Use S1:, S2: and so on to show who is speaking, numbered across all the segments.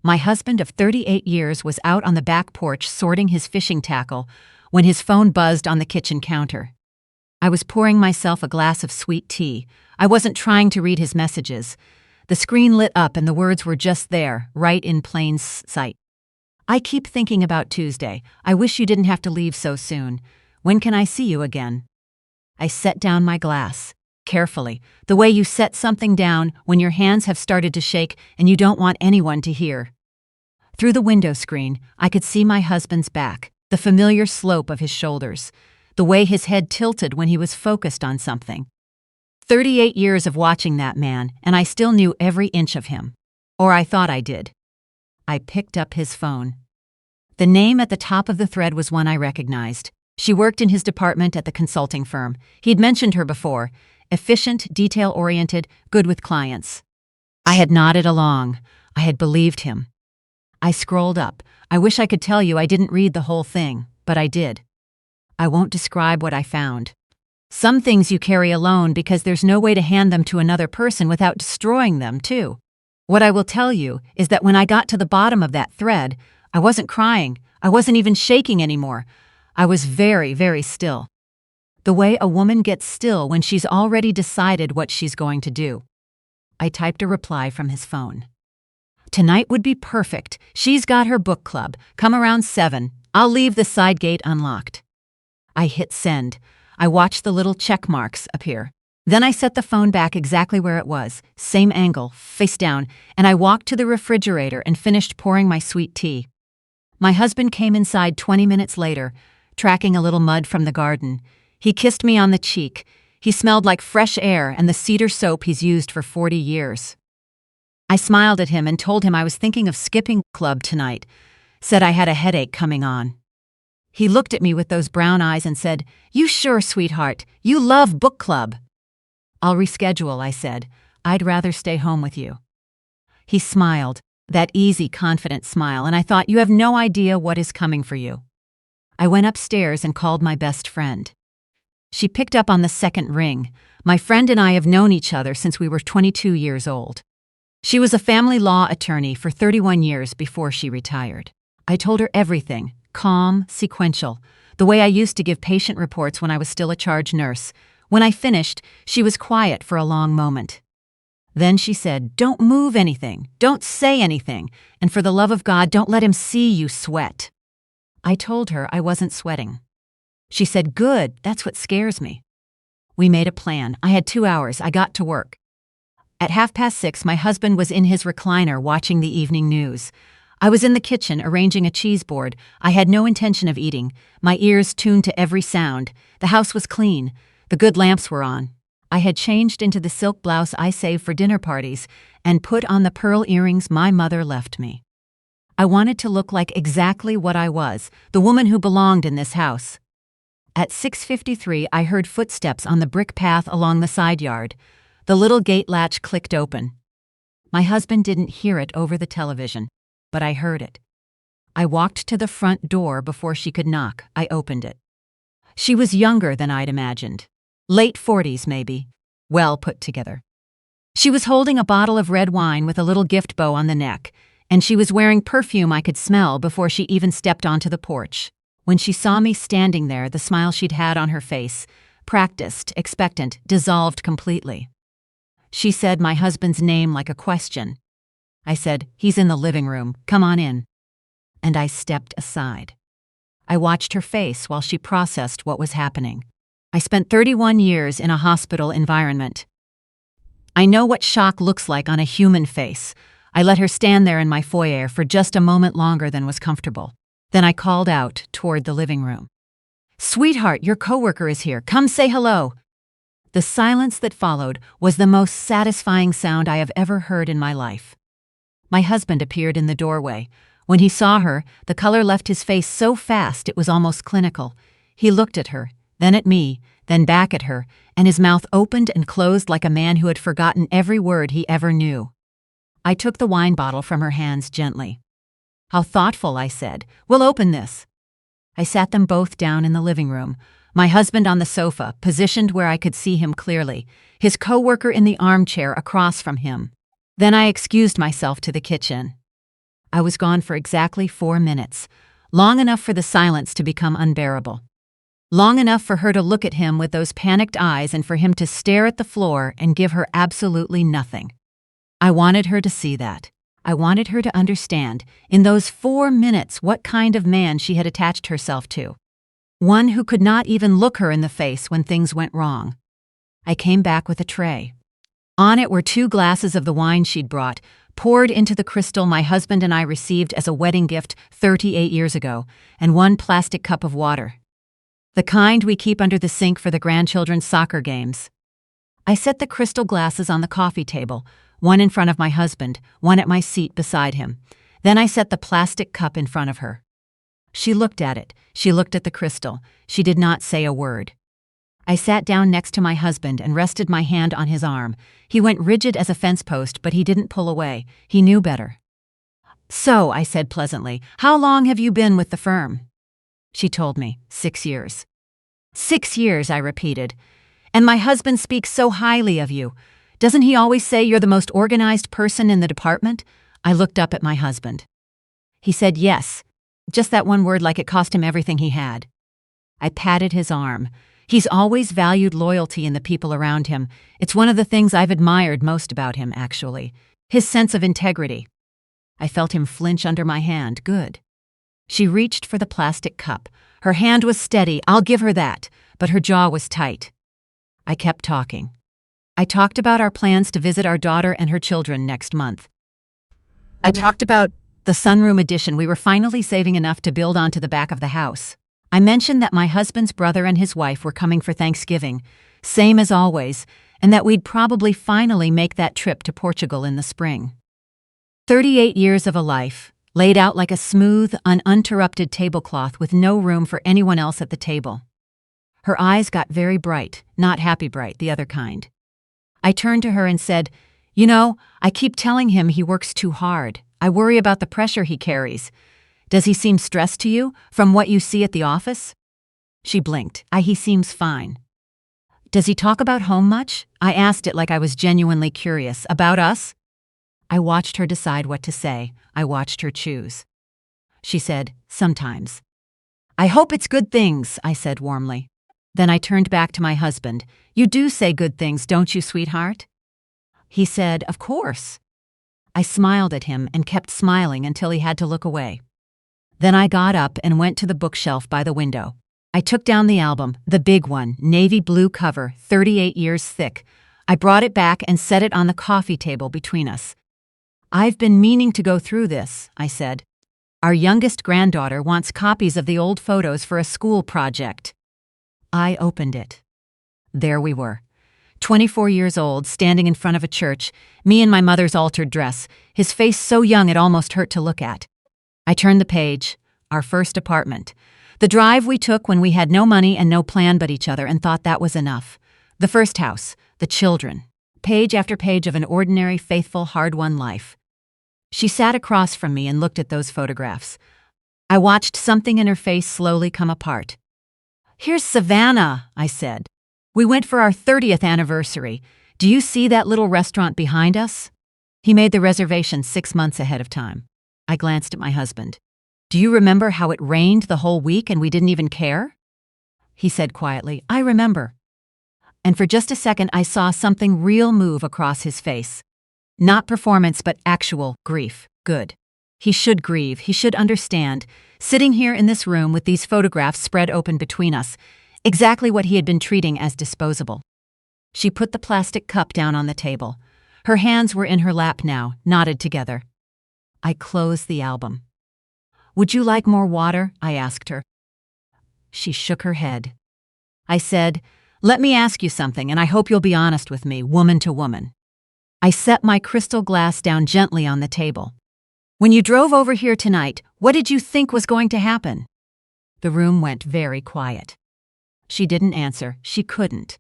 S1: My husband of 38 years was out on the back porch sorting his fishing tackle when his phone buzzed on the kitchen counter. I was pouring myself a glass of sweet tea. I wasn't trying to read his messages. The screen lit up and the words were just there, right in plain sight. I keep thinking about Tuesday. I wish you didn't have to leave so soon. When can I see you again? I set down my glass, carefully, the way you set something down when your hands have started to shake and you don't want anyone to hear. Through the window screen, I could see my husband's back, the familiar slope of his shoulders, the way his head tilted when he was focused on something. 38 years of watching that man, and I still knew every inch of him. Or I thought I did. I picked up his phone. The name at the top of the thread was one I recognized. She worked in his department at the consulting firm. He'd mentioned her before. Efficient, detail-oriented, good with clients. I had nodded along. I had believed him. I scrolled up. I wish I could tell you I didn't read the whole thing, but I did. I won't describe what I found. Some things you carry alone because there's no way to hand them to another person without destroying them, too. What I will tell you is that when I got to the bottom of that thread, I wasn't crying. I wasn't even shaking anymore. I was very, very still. The way a woman gets still when she's already decided what she's going to do. I typed a reply from his phone. Tonight would be perfect. She's got her book club. Come around 7. I'll leave the side gate unlocked. I hit send. I watched the little check marks appear. Then I set the phone back exactly where it was, same angle, face down, and I walked to the refrigerator and finished pouring my sweet tea. My husband came inside 20 minutes later, tracking a little mud from the garden. He kissed me on the cheek. He smelled like fresh air and the cedar soap he's used for 40 years. I smiled at him and told him I was thinking of skipping club tonight, said I had a headache coming on. He looked at me with those brown eyes and said, "You sure, sweetheart, you love book club." "I'll reschedule," I said. "I'd rather stay home with you." He smiled, that easy, confident smile, and I thought, you have no idea what is coming for you. I went upstairs and called my best friend. She picked up on the second ring. My friend and I have known each other since we were 22 years old. She was a family law attorney for 31 years before she retired. I told her everything, calm, sequential, the way I used to give patient reports when I was still a charge nurse. When I finished, she was quiet for a long moment. Then she said, "Don't move anything, don't say anything, and for the love of God, don't let him see you sweat." I told her I wasn't sweating. She said, "Good, that's what scares me." We made a plan. I had 2 hours. I got to work. At 6:30, my husband was in his recliner watching the evening news. I was in the kitchen arranging a cheese board. I had no intention of eating, my ears tuned to every sound. The house was clean. The good lamps were on. I had changed into the silk blouse I saved for dinner parties and put on the pearl earrings my mother left me. I wanted to look like exactly what I was, the woman who belonged in this house. At 6:53, I heard footsteps on the brick path along the side yard. The little gate latch clicked open. My husband didn't hear it over the television, but I heard it. I walked to the front door before she could knock. I opened it. She was younger than I'd imagined. Late 40s, maybe. Well put together. She was holding a bottle of red wine with a little gift bow on the neck, and she was wearing perfume I could smell before she even stepped onto the porch. When she saw me standing there, the smile she'd had on her face, practiced, expectant, dissolved completely. She said my husband's name like a question. I said, "He's in the living room. Come on in." And I stepped aside. I watched her face while she processed what was happening. I spent 31 years in a hospital environment. I know what shock looks like on a human face. I let her stand there in my foyer for just a moment longer than was comfortable. Then I called out toward the living room. "Sweetheart, your coworker is here. Come say hello." The silence that followed was the most satisfying sound I have ever heard in my life. My husband appeared in the doorway. When he saw her, the color left his face so fast it was almost clinical. He looked at her, then at me, then back at her, and his mouth opened and closed like a man who had forgotten every word he ever knew. I took the wine bottle from her hands gently. "How thoughtful," I said. "We'll open this." I sat them both down in the living room, my husband on the sofa, positioned where I could see him clearly, his coworker in the armchair across from him. Then I excused myself to the kitchen. I was gone for exactly 4 minutes, long enough for the silence to become unbearable. Long enough for her to look at him with those panicked eyes and for him to stare at the floor and give her absolutely nothing. I wanted her to see that. I wanted her to understand, in those 4 minutes, what kind of man she had attached herself to. One who could not even look her in the face when things went wrong. I came back with a tray. On it were 2 glasses of the wine she'd brought, poured into the crystal my husband and I received as a wedding gift 38 years ago, and 1 plastic cup of water. The kind we keep under the sink for the grandchildren's soccer games. I set the crystal glasses on the coffee table, one in front of my husband, one at my seat beside him. Then I set the plastic cup in front of her. She looked at it. She looked at the crystal. She did not say a word. I sat down next to my husband and rested my hand on his arm. He went rigid as a fence post, but he didn't pull away. He knew better. "So," I said pleasantly, "how long have you been with the firm?" She told me, 6 years. 6 years, I repeated. "And my husband speaks so highly of you. Doesn't he always say you're the most organized person in the department?" I looked up at my husband. He said yes, just that one word like it cost him everything he had. I patted his arm. He's always valued loyalty in the people around him. It's one of the things I've admired most about him, actually. His sense of integrity. I felt him flinch under my hand. Good. She reached for the plastic cup. Her hand was steady, I'll give her that, but her jaw was tight. I kept talking. I talked about our plans to visit our daughter and her children next month. I talked about the sunroom addition we were finally saving enough to build onto the back of the house. I mentioned that my husband's brother and his wife were coming for Thanksgiving, same as always, and that we'd probably finally make that trip to Portugal in the spring. 38 years of a life, laid out like a smooth, uninterrupted tablecloth with no room for anyone else at the table. Her eyes got very bright, not happy bright, the other kind. I turned to her and said, "You know, I keep telling him he works too hard. I worry about the pressure he carries. Does he seem stressed to you, from what you see at the office?" She blinked. He seems fine." "Does he talk about home much?" I asked it like I was genuinely curious. "About us?" I watched her decide what to say. I watched her choose. She said, "Sometimes." "I hope it's good things," I said warmly. Then I turned back to my husband. "You do say good things, don't you, sweetheart?" He said, "Of course." I smiled at him and kept smiling until he had to look away. Then I got up and went to the bookshelf by the window. I took down the album, the big one, navy blue cover, 38 years thick. I brought it back and set it on the coffee table between us. "I've been meaning to go through this," I said. "Our youngest granddaughter wants copies of the old photos for a school project." I opened it. There we were. 24 years old, standing in front of a church, me in my mother's altered dress, his face so young it almost hurt to look at. I turned the page. Our first apartment. The drive we took when we had no money and no plan but each other and thought that was enough. The first house. The children. Page after page of an ordinary, faithful, hard-won life. She sat across from me and looked at those photographs. I watched something in her face slowly come apart. "Here's Savannah," I said. "We went for our 30th anniversary. Do you see that little restaurant behind us?" He made the reservation 6 months ahead of time. I glanced at my husband. "Do you remember how it rained the whole week and we didn't even care?" He said quietly, "I remember." And for just a second I saw something real move across his face. Not performance, but actual grief. Good. He should grieve. He should understand. Sitting here in this room with these photographs spread open between us, exactly what he had been treating as disposable. She put the plastic cup down on the table. Her hands were in her lap now, knotted together. I closed the album. "Would you like more water?" I asked her. She shook her head. I said, "Let me ask you something, and I hope you'll be honest with me, woman to woman." I set my crystal glass down gently on the table. "When you drove over here tonight, what did you think was going to happen?" The room went very quiet. She didn't answer. She couldn't.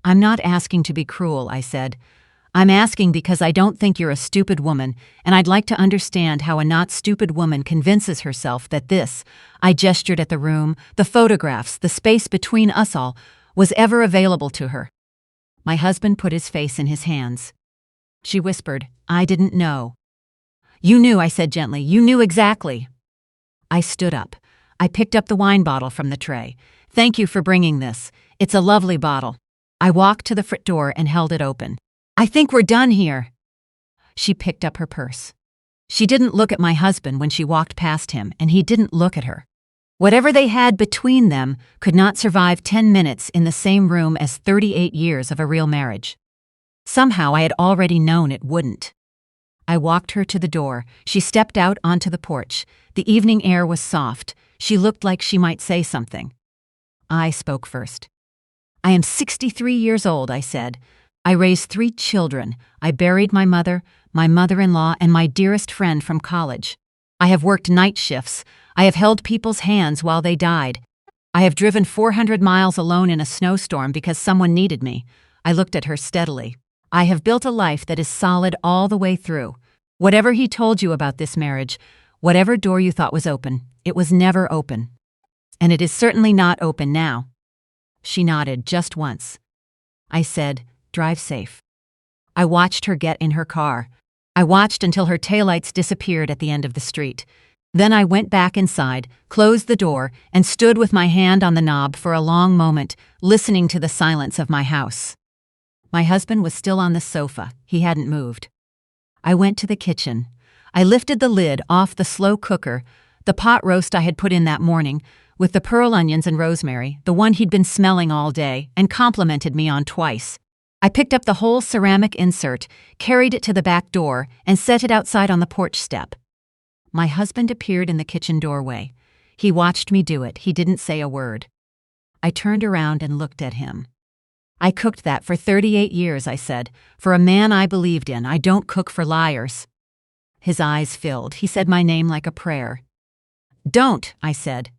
S1: "I'm not asking to be cruel," I said. "I'm asking because I don't think you're a stupid woman, and I'd like to understand how a not stupid woman convinces herself that this," I gestured at the room, "the photographs, the space between us all, was ever available to her." My husband put his face in his hands. She whispered, "I didn't know." You knew, I said gently. You knew exactly. I stood up. I picked up the wine bottle from the tray. Thank you for bringing this. It's a lovely bottle. I walked to the front door and held it open. I think we're done here. She picked up her purse. She didn't look at my husband when she walked past him, and he didn't look at her. Whatever they had between them could not survive 10 minutes in the same room as 38 years of a real marriage. Somehow I had already known it wouldn't. I walked her to the door. She stepped out onto the porch. The evening air was soft. She looked like she might say something. I spoke first. I am 63 years old, I said. I raised 3 children. I buried my mother-in-law, and my dearest friend from college. I have worked night shifts. I have held people's hands while they died. I have driven 400 miles alone in a snowstorm because someone needed me. I looked at her steadily. I have built a life that is solid all the way through. Whatever he told you about this marriage, whatever door you thought was open, it was never open. And it is certainly not open now. She nodded just once. I said, drive safe. I watched her get in her car. I watched until her taillights disappeared at the end of the street. Then I went back inside, closed the door, and stood with my hand on the knob for a long moment, listening to the silence of my house. My husband was still on the sofa. He hadn't moved. I went to the kitchen. I lifted the lid off the slow cooker, the pot roast I had put in that morning, with the pearl onions and rosemary, the one he'd been smelling all day, and complimented me on twice. I picked up the whole ceramic insert, carried it to the back door, and set it outside on the porch step. My husband appeared in the kitchen doorway. He watched me do it. He didn't say a word. I turned around and looked at him. I cooked that for 38 years, I said. For a man I believed in, I don't cook for liars. His eyes filled. He said my name like a prayer. Don't, I said.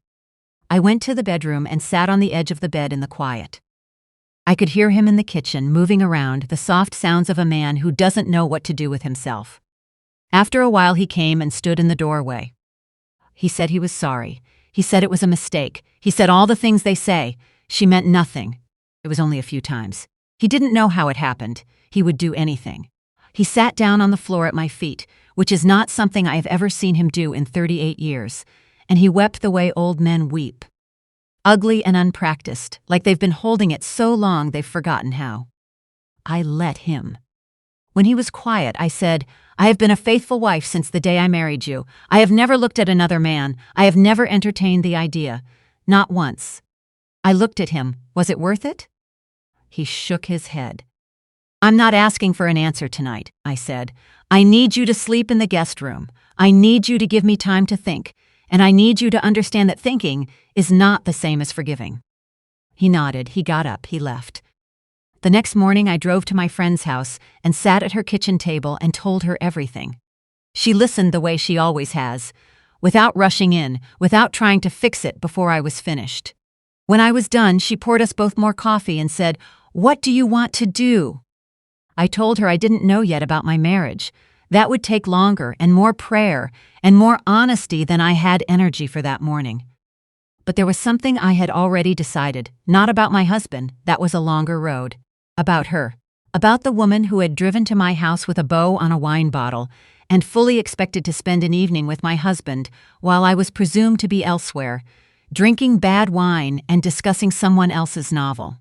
S1: I went to the bedroom and sat on the edge of the bed in the quiet. I could hear him in the kitchen, moving around, the soft sounds of a man who doesn't know what to do with himself. After a while he came and stood in the doorway. He said he was sorry. He said it was a mistake. He said all the things they say. She meant nothing. It was only a few times. He didn't know how it happened. He would do anything. He sat down on the floor at my feet, which is not something I have ever seen him do in 38 years, and he wept the way old men weep. Ugly and unpracticed, like they've been holding it so long they've forgotten how. I let him. When he was quiet, I said, I have been a faithful wife since the day I married you. I have never looked at another man. I have never entertained the idea. Not once. I looked at him. Was it worth it? He shook his head. I'm not asking for an answer tonight, I said. I need you to sleep in the guest room. I need you to give me time to think. And I need you to understand that thinking is not the same as forgiving. He nodded. He got up. He left. The next morning I drove to my friend's house and sat at her kitchen table and told her everything. She listened the way she always has, without rushing in, without trying to fix it before I was finished. When I was done, she poured us both more coffee and said, What do you want to do? I told her I didn't know yet about my marriage. That would take longer and more prayer and more honesty than I had energy for that morning. But there was something I had already decided, not about my husband, that was a longer road. About her. About the woman who had driven to my house with a bow on a wine bottle and fully expected to spend an evening with my husband while I was presumed to be elsewhere, drinking bad wine and discussing someone else's novel.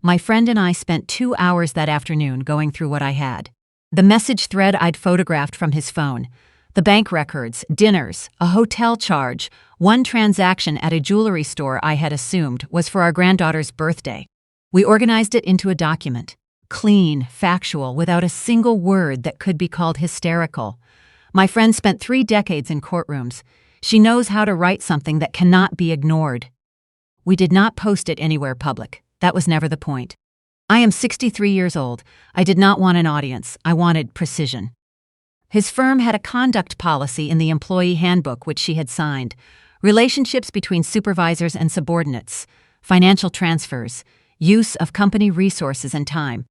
S1: My friend and I spent 2 hours that afternoon going through what I had. The message thread I'd photographed from his phone, the bank records, dinners, a hotel charge, one transaction at a jewelry store I had assumed was for our granddaughter's birthday. We organized it into a document, clean, factual, without a single word that could be called hysterical. My friend spent 3 decades in courtrooms. She knows how to write something that cannot be ignored. We did not post it anywhere public. That was never the point. I am 63 years old. I did not want an audience. I wanted precision. His firm had a conduct policy in the employee handbook which she had signed, relationships between supervisors and subordinates, financial transfers, use of company resources and time.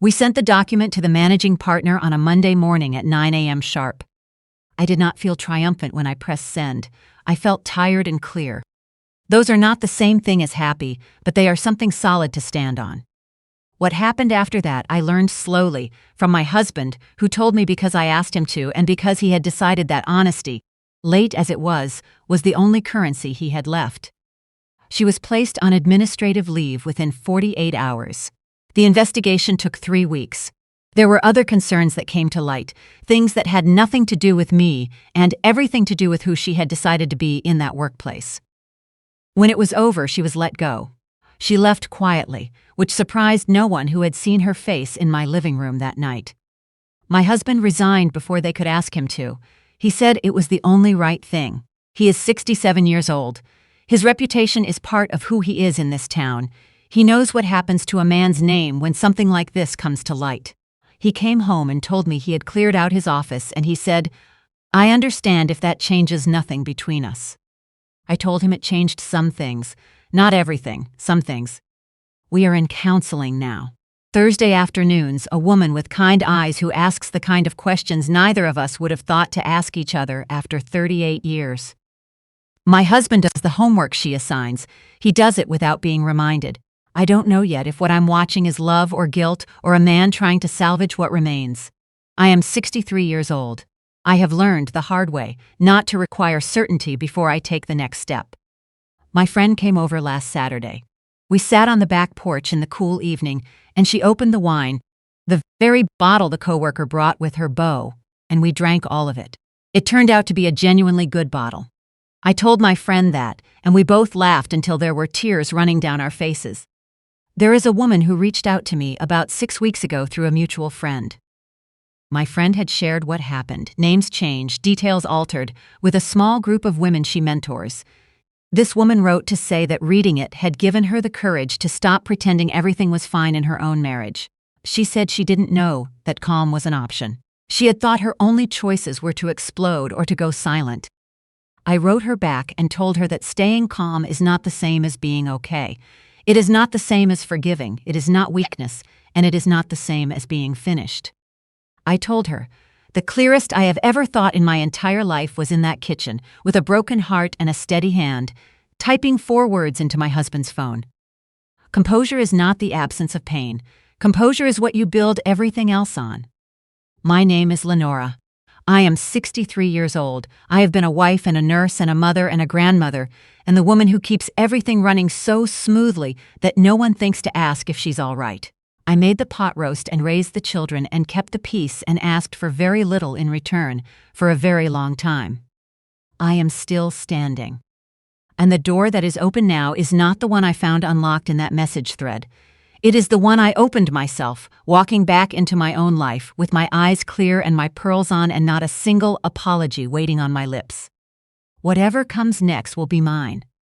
S1: We sent the document to the managing partner on a Monday morning at 9 a.m. sharp. I did not feel triumphant when I pressed send. I felt tired and clear. Those are not the same thing as happy, but they are something solid to stand on. What happened after that, I learned slowly from my husband, who told me because I asked him to and because he had decided that honesty, late as it was the only currency he had left. She was placed on administrative leave within 48 hours. The investigation took 3 weeks. There were other concerns that came to light, things that had nothing to do with me and everything to do with who she had decided to be in that workplace. When it was over, she was let go. She left quietly, which surprised no one who had seen her face in my living room that night. My husband resigned before they could ask him to. He said it was the only right thing. He is 67 years old. His reputation is part of who he is in this town. He knows what happens to a man's name when something like this comes to light. He came home and told me he had cleared out his office, and he said, "I understand if that changes nothing between us." I told him it changed some things. Not everything, some things. We are in counseling now. Thursday afternoons, a woman with kind eyes who asks the kind of questions neither of us would have thought to ask each other after 38 years. My husband does the homework she assigns. He does it without being reminded. I don't know yet if what I'm watching is love or guilt or a man trying to salvage what remains. I am 63 years old. I have learned the hard way not to require certainty before I take the next step. My friend came over last Saturday. We sat on the back porch in the cool evening, and she opened the wine, the very bottle the coworker brought with her beau, and we drank all of it. It turned out to be a genuinely good bottle. I told my friend that, and we both laughed until there were tears running down our faces. There is a woman who reached out to me about 6 weeks ago through a mutual friend. My friend had shared what happened, names changed, details altered, with a small group of women she mentors. This woman wrote to say that reading it had given her the courage to stop pretending everything was fine in her own marriage. She said she didn't know that calm was an option. She had thought her only choices were to explode or to go silent. I wrote her back and told her that staying calm is not the same as being okay. It is not the same as forgiving, it is not weakness, and it is not the same as being finished. I told her, the clearest I have ever thought in my entire life was in that kitchen, with a broken heart and a steady hand, typing 4 words into my husband's phone. Composure is not the absence of pain. Composure is what you build everything else on. My name is Lenora. I am 63 years old. I have been a wife and a nurse and a mother and a grandmother, and the woman who keeps everything running so smoothly that no one thinks to ask if she's all right. I made the pot roast and raised the children and kept the peace and asked for very little in return for a very long time. I am still standing. And the door that is open now is not the one I found unlocked in that message thread. It is the one I opened myself, walking back into my own life with my eyes clear and my pearls on and not a single apology waiting on my lips. Whatever comes next will be mine.